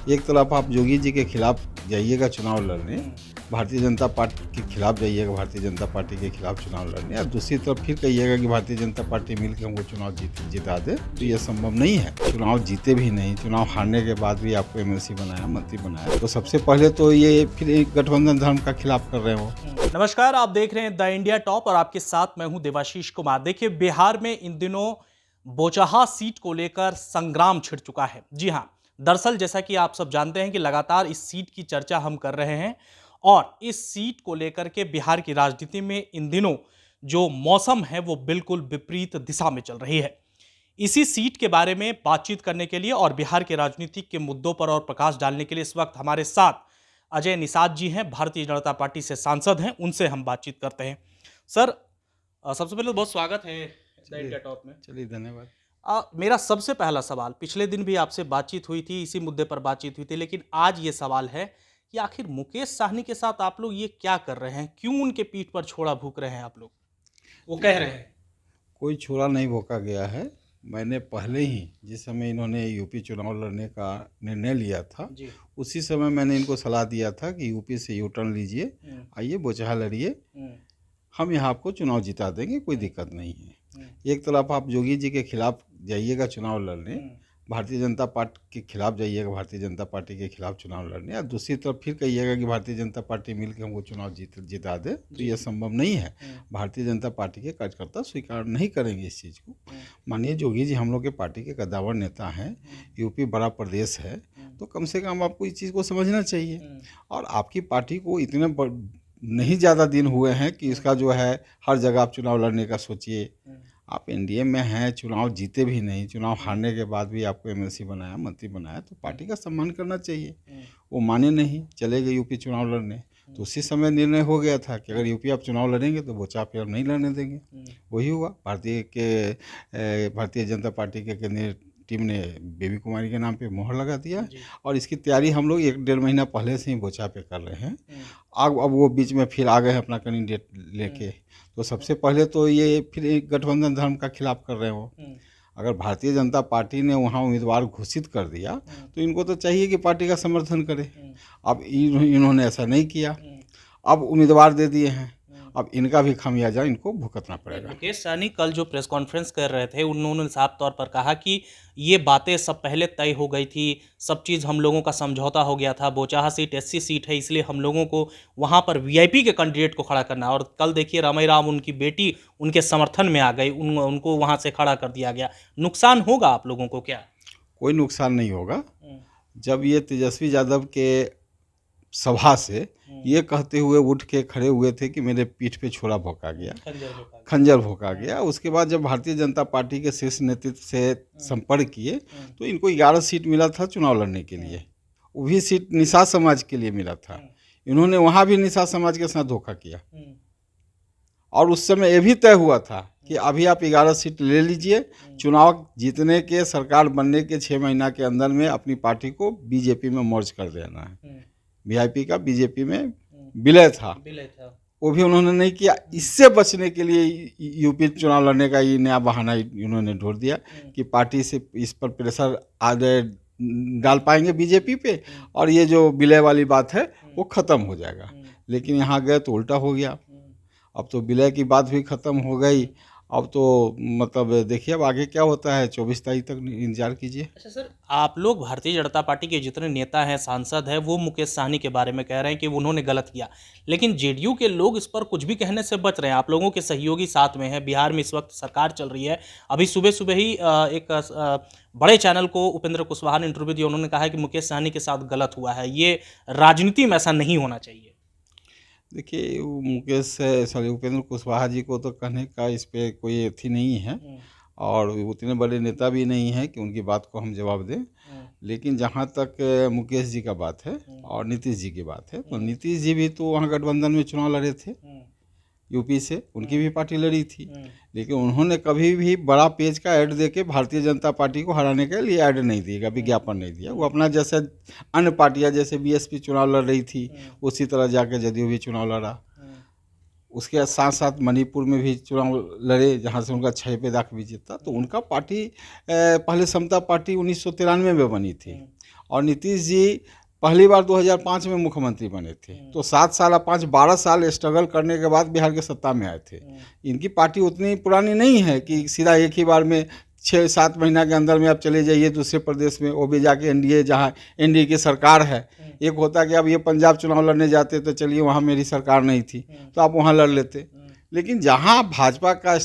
एक तरफ आप योगी जी के खिलाफ जाइएगा चुनाव लड़ने, भारतीय जनता पार्टी के खिलाफ जाइएगा भारतीय जनता पार्टी के खिलाफ चुनाव लड़ने, और दूसरी तरफ फिर कहिएगा कि भारतीय जनता पार्टी मिलकर हमको चुनाव जिता दे, तो ये संभव नहीं है। चुनाव जीते भी नहीं, चुनाव हारने के बाद भी आपको एमएलसी बनाया, मंत्री बनाया, तो सबसे पहले तो ये फिर एक गठबंधन धर्म का खिलाफ कर रहे हो। नमस्कार, आप देख रहे हैं द इंडिया टॉप और आपके साथ मैं हूं देवाशीष कुमार। देखिए, बिहार में इन दिनों बोचहा सीट को लेकर संग्राम छिड़ चुका है। जी हां, दरअसल जैसा कि आप सब जानते हैं कि लगातार इस सीट की चर्चा हम कर रहे हैं और इस सीट को लेकर के बिहार की राजनीति में इन दिनों जो मौसम है वो बिल्कुल विपरीत दिशा में चल रही है। इसी सीट के बारे में बातचीत करने के लिए और बिहार के राजनीतिक के मुद्दों पर और प्रकाश डालने के लिए इस वक्त हमारे साथ अजय निषाद जी हैं, भारतीय जनता पार्टी से सांसद हैं। उनसे हम बातचीत करते हैं। सर, सबसे पहले तो बहुत स्वागत है द इंडिया टॉप में। चलिए, धन्यवाद। मेरा सबसे पहला सवाल, पिछले दिन भी आपसे बातचीत हुई थी, इसी मुद्दे पर बातचीत हुई थी, लेकिन आज ये सवाल है कि आखिर मुकेश साहनी के साथ आप लोग ये क्या कर रहे हैं? क्यों उनके पीठ पर छोड़ा भूक रहे हैं आप लोग? वो कह रहे हैं कोई छोड़ा नहीं भोंका गया है। मैंने पहले ही जिस समय इन्होंने यूपी चुनाव लड़ने का निर्णय लिया था, जी। उसी समय मैंने इनको सलाह दिया था कि यूपी से यू टर्न लीजिए, आइए बोचहा लड़िए, हम यहाँ आपको चुनाव जिता देंगे, कोई दिक्कत नहीं है। एक तरफ आप योगी जी के खिलाफ जाइएगा चुनाव लड़ने, भारतीय जनता पार्टी के खिलाफ जाइएगा भारतीय जनता पार्टी के खिलाफ चुनाव लड़ने, और दूसरी तरफ फिर कहिएगा कि भारतीय जनता पार्टी मिलकर हमको चुनाव जिता दे, तो ये संभव नहीं है। भारतीय जनता पार्टी के कार्यकर्ता स्वीकार नहीं करेंगे इस चीज़ को। माननीय योगी जी हम लोग के पार्टी के कद्दावर नेता हैं, यूपी बड़ा प्रदेश है, तो कम से कम आपको इस चीज़ को समझना चाहिए। और आपकी पार्टी को इतने नहीं ज़्यादा दिन हुए हैं कि इसका जो है हर जगह आप चुनाव लड़ने का सोचिए। आप एनडीए में हैं, चुनाव जीते भी नहीं, चुनाव हारने के बाद भी आपको एमएलसी बनाया, मंत्री बनाया, तो पार्टी का सम्मान करना चाहिए। वो माने नहीं, चले गए यूपी चुनाव लड़ने, तो उसी समय निर्णय हो गया था कि अगर यूपी आप चुनाव लड़ेंगे तो बोचहा पे हम नहीं लड़ने देंगे। वही हुआ। भारतीय जनता पार्टी के केंद्रीय टीम ने बेबी कुमारी के नाम पे मोहर लगा दिया, और इसकी तैयारी हम लोग 1-1.5 महीना पहले से ही बोचहा पे कर रहे हैं। अब वो बीच में फिर आ गए हैं अपना कैंडिडेट लेके, तो सबसे पहले तो ये फिर एक गठबंधन धर्म का खिलाफ कर रहे हो। अगर भारतीय जनता पार्टी ने वहाँ उम्मीदवार घोषित कर दिया तो इनको तो चाहिए कि पार्टी का समर्थन करे। अब इन्होंने ऐसा नहीं किया, अब उम्मीदवार दे दिए हैं, अब इनका भी खामियाजा इनको भुगतना पड़ेगा। मुकेश साहनी कल जो प्रेस कॉन्फ्रेंस कर रहे थे, उन्होंने साफ तौर पर कहा कि ये बातें सब पहले तय हो गई थी, सब चीज़ हम लोगों का समझौता हो गया था। बोचहा सीट एससी सीट है, इसलिए हम लोगों को वहाँ पर वीआईपी के कैंडिडेट को खड़ा करना। और कल देखिए, रमई राम उनकी बेटी उनके समर्थन में आ गई, उनको वहाँ से खड़ा कर दिया गया। नुकसान होगा आप लोगों को क्या? कोई नुकसान नहीं होगा। जब ये तेजस्वी यादव के सभा से ये कहते हुए उठ के खड़े हुए थे कि मेरे पीठ पे छोरा भोंका गया, खंजर भोंका गया, उसके बाद जब भारतीय जनता पार्टी के शीर्ष नेतृत्व से संपर्क किए तो इनको 11 सीट मिला था चुनाव लड़ने के लिए। वो भी सीट निषाद समाज के लिए मिला था। इन्होंने वहाँ भी निषाद समाज के साथ धोखा किया, और उस समय ये भी तय हुआ था कि अभी आप 11 सीट ले लीजिए, चुनाव जीतने के, सरकार बनने के 6 महीना के अंदर में अपनी पार्टी को बीजेपी में मर्ज कर देना है। वीआईपी का बीजेपी में विलय था, वो भी उन्होंने नहीं किया। इससे बचने के लिए यूपी चुनाव लड़ने का ये नया बहाना इन्होंने ढूंढ दिया कि पार्टी से इस पर प्रेशर डाल पाएंगे बीजेपी पे, और ये जो विलय वाली बात है वो ख़त्म हो जाएगा। लेकिन यहाँ गए तो उल्टा हो गया। अब तो विलय की बात भी ख़त्म हो गई। अब तो मतलब देखिए अब आगे क्या होता है, 24 तारीख तक इंतजार कीजिए। अच्छा सर, आप लोग भारतीय जनता पार्टी के जितने नेता हैं, सांसद हैं, वो मुकेश साहनी के बारे में कह रहे हैं कि उन्होंने गलत किया, लेकिन जेडीयू के लोग इस पर कुछ भी कहने से बच रहे हैं। आप लोगों के सहयोगी साथ में हैं, बिहार में इस वक्त सरकार चल रही है। अभी सुबह सुबह ही एक बड़े चैनल को उपेंद्र कुशवाहा ने इंटरव्यू दिया, उन्होंने कहा है कि मुकेश साहनी के साथ गलत हुआ है, ये राजनीति में ऐसा नहीं होना चाहिए। देखिए, उपेंद्र कुशवाहा जी को तो कहने का इस पे कोई अथी नहीं है, और उतने बड़े नेता भी नहीं हैं कि उनकी बात को हम जवाब दें। लेकिन जहाँ तक मुकेश जी का बात है और नीतीश जी की बात है, तो नीतीश जी भी तो वहाँ गठबंधन में चुनाव लड़े थे, यूपी से उनकी भी पार्टी लड़ी थी, लेकिन उन्होंने कभी भी बड़ा पेज का ऐड देके भारतीय जनता पार्टी को हराने के लिए ऐड नहीं दिएगा, विज्ञापन नहीं दिया। वो अपना जैसे अन्य पार्टियां, जैसे बीएसपी चुनाव लड़ रही थी, उसी तरह जाके जदयू भी चुनाव लड़ा। उसके साथ साथ मणिपुर में भी चुनाव लड़े, जहाँ से उनका 6 पे दाख भी जीता। तो उनका पार्टी पहले समता पार्टी 1993 में बनी थी, और नीतीश जी पहली बार 2005 में मुख्यमंत्री बने थे, तो 7 साल 12 साल स्ट्रगल करने के बाद बिहार के सत्ता में आए थे। इनकी पार्टी उतनी पुरानी नहीं है कि सीधा एक ही बार में 6-7 महीना के अंदर में आप चले जाइए दूसरे प्रदेश में, वो भी जाके एनडीए, जहाँ एनडीए की सरकार है। एक होता कि अब ये पंजाब चुनाव लड़ने जाते तो चलिए वहाँ मेरी सरकार नहीं थी तो आप वहाँ लड़ लेते, लेकिन जहाँ भाजपा का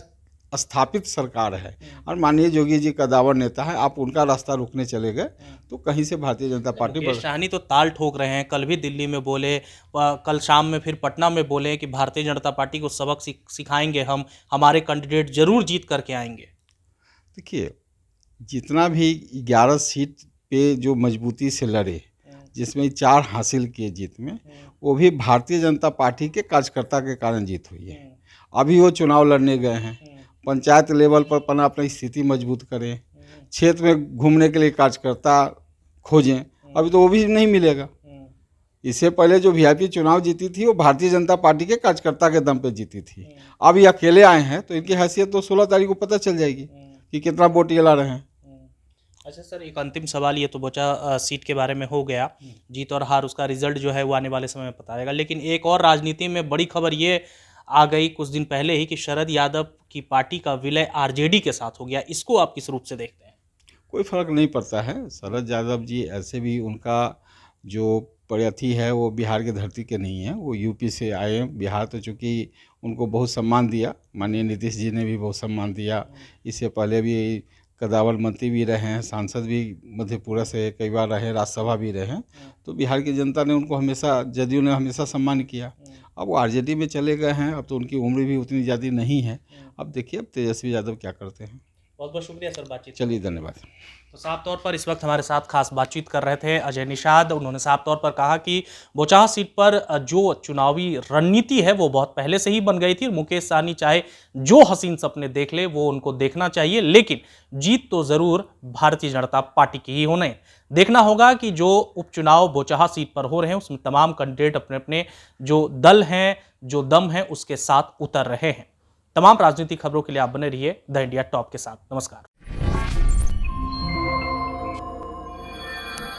स्थापित सरकार है और माननीय योगी जी कदावर नेता है, आप उनका रास्ता रोकने चले गए तो कहीं से भारतीय जनता पार्टी मुकेश सहनी तो ताल ठोक रहे हैं, कल भी दिल्ली में बोले, कल शाम में फिर पटना में बोले कि भारतीय जनता पार्टी को सबक सिखाएंगे, हम हमारे कैंडिडेट जरूर जीत करके आएंगे। देखिए, जितना भी 11 सीट पे जो मजबूती से लड़े, जिसमें 4 हासिल किए जीत में, वो भी भारतीय जनता पार्टी के कार्यकर्ता के कारण जीत हुई है। अभी वो चुनाव लड़ने गए हैं, पंचायत लेवल पर अपनी स्थिति मजबूत करें, क्षेत्र में घूमने के लिए कार्यकर्ता खोजें, अभी तो वो भी नहीं मिलेगा। इससे पहले जो वीआईपी चुनाव जीती थी वो भारतीय जनता पार्टी के कार्यकर्ता के दम पे जीती थी। अब ये अकेले आए हैं तो इनकी हैसियत तो 16 तारीख को पता चल जाएगी कि कितना वोट ये ला रहे हैं। अच्छा सर, एक अंतिम सवाल, ये तो बोचा सीट के बारे में हो गया, जीत और हार उसका रिजल्ट जो है वो आने वाले समय में पता आएगा, लेकिन एक और राजनीति में बड़ी खबर ये आ गई कुछ दिन पहले ही कि शरद यादव की पार्टी का विलय आरजेडी के साथ हो गया। इसको आप किस रूप से देखते हैं? कोई फर्क नहीं पड़ता है। शरद यादव जी ऐसे भी, उनका जो प्रयति है वो बिहार की धरती के नहीं है, वो यूपी से आए हैं। बिहार तो चूँकि उनको बहुत सम्मान दिया, माननीय नीतीश जी ने भी बहुत सम्मान दिया। इससे पहले भी कदावर मंत्री भी रहे हैं, सांसद भी मधेपुरा से कई बार रहे, राज्यसभा भी रहे हैं। तो बिहार की जनता ने उनको हमेशा, जदयू ने हमेशा सम्मान किया। अब वो आरजेडी में चले गए हैं, अब तो उनकी उम्र भी उतनी ज़्यादा नहीं है। अब देखिए अब तेजस्वी यादव क्या करते हैं। बहुत बहुत शुक्रिया सर बातचीत। चलिए, धन्यवाद। तो साफ तौर पर इस वक्त हमारे साथ खास बातचीत कर रहे थे अजय निषाद। उन्होंने साफ तौर पर कहा कि बोचाहा सीट पर जो चुनावी रणनीति है वो बहुत पहले से ही बन गई थी। मुकेश सहनी चाहे जो हसीन सपने देख ले वो उनको देखना चाहिए, लेकिन जीत तो ज़रूर भारतीय जनता पार्टी की ही होने। देखना होगा कि जो उपचुनाव बोचाहा सीट पर हो रहे हैं उसमें तमाम कैंडिडेट अपने अपने जो दल हैं, जो दम है उसके साथ उतर रहे हैं। तमाम राजनीतिक खबरों के लिए आप बने रहिए द इंडिया टॉप के साथ। नमस्कार।